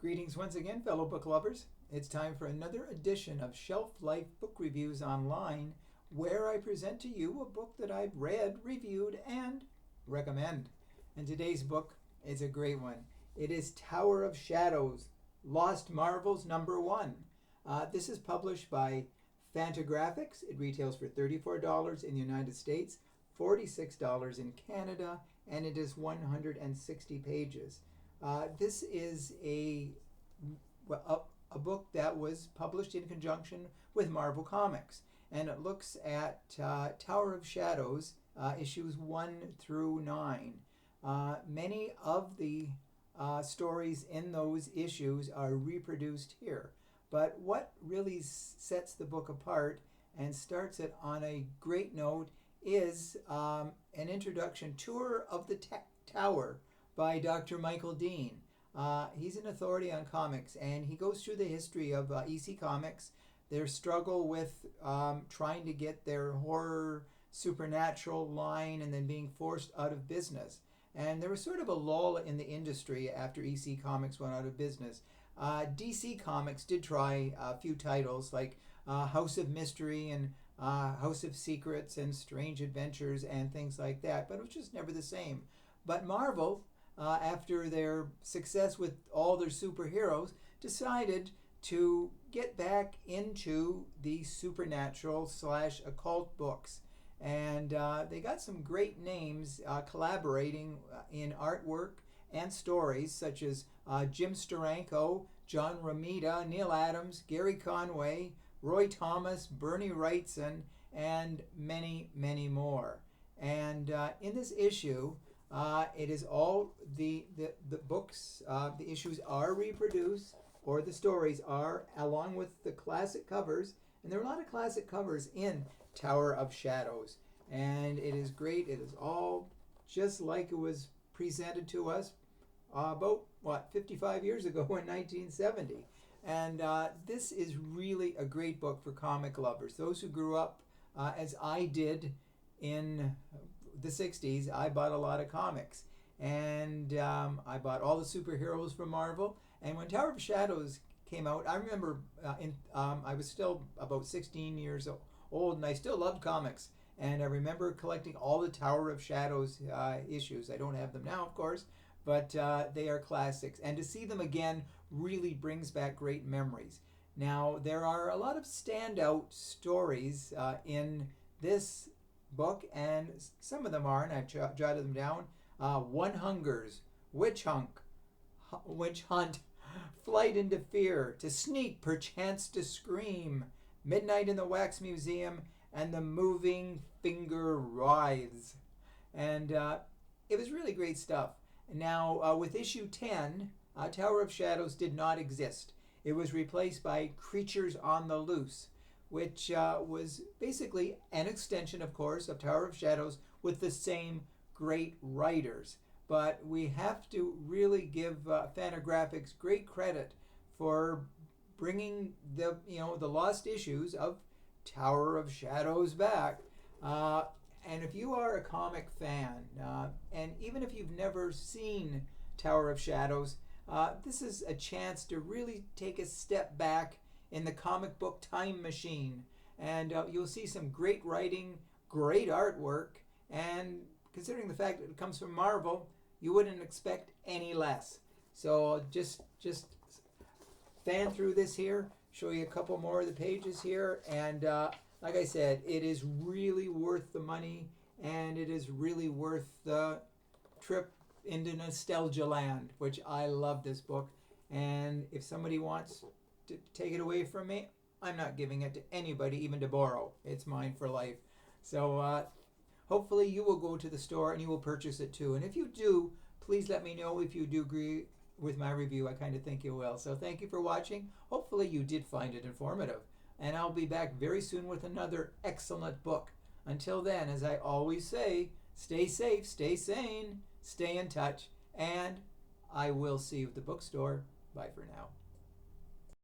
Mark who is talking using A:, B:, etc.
A: Greetings once again, fellow book lovers. It's time for another edition of Shelf Life Book Reviews Online, where I present to you a book that I've read, reviewed, and recommend. And today's book is a great one. It is Tower of Shadows, Lost Marvels #1. This is published by Fantagraphics. It retails for $34 in the United States, $46 in Canada, and it is 160 pages. This is a book that was published in conjunction with Marvel Comics, and it looks at Tower of Shadows, issues 1 through 9. Many of the stories in those issues are reproduced here, but what really sets the book apart and starts it on a great note is an introduction tour of the Tower by Dr. Michael Dean. He's an authority on comics, and he goes through the history of EC Comics, their struggle with trying to get their horror supernatural line and then being forced out of business. And there was sort of a lull in the industry after EC Comics went out of business. DC Comics did try a few titles like House of Mystery and House of Secrets and Strange Adventures and things like that, but it was just never the same. But Marvel, after their success with all their superheroes, decided to get back into the supernatural / occult books. And they got some great names collaborating in artwork and stories, such as Jim Steranko, John Romita, Neil Adams, Gary Conway, Roy Thomas, Bernie Wrightson, and many, many more. And in this issue, it is all the books, the issues are reproduced, or the stories are, along with the classic covers. And there are a lot of classic covers in Tower of Shadows. And it is great. It is all just like it was presented to us about, 55 years ago in 1970. And this is really a great book for comic lovers. Those who grew up, as I did, in the 60s, I bought a lot of comics. And I bought all the superheroes from Marvel. And when Tower of Shadows came out, I remember I was still about 16 years old, and I still loved comics. And I remember collecting all the Tower of Shadows issues. I don't have them now, of course, but they are classics. And to see them again really brings back great memories. Now, there are a lot of standout stories in this book, and some of them are, and I've jotted them down. One Hungers, Witch Hunt, Flight into Fear, To Sneak, Perchance to Scream, Midnight in the Wax Museum, and The Moving Finger Writhes. And it was really great stuff. Now, with issue 10, Tower of Shadows did not exist. It was replaced by Creatures on the Loose, which was basically an extension, of course, of Tower of Shadows with the same great writers. But we have to really give Fantagraphics great credit for bringing the lost issues of Tower of Shadows back. And if you are a comic fan, and even if you've never seen Tower of Shadows, this is a chance to really take a step back in the comic book time machine. And you'll see some great writing, great artwork, and considering the fact that it comes from Marvel, you wouldn't expect any less. So just fan through this here, show you a couple more of the pages here, and like I said, it is really worth the money, and it is really worth the trip into nostalgia land, which I love this book. And if somebody wants to take it away from me, I'm not giving it to anybody, even to borrow. It's mine for life. So hopefully you will go to the store and you will purchase it too. And if you do, please let me know if you do agree with my review. I kind of think you will. So thank you for watching. Hopefully you did find it informative. And I'll be back very soon with another excellent book. Until then, as I always say, stay safe, stay sane, stay in touch, and I will see you at the bookstore. Bye for now.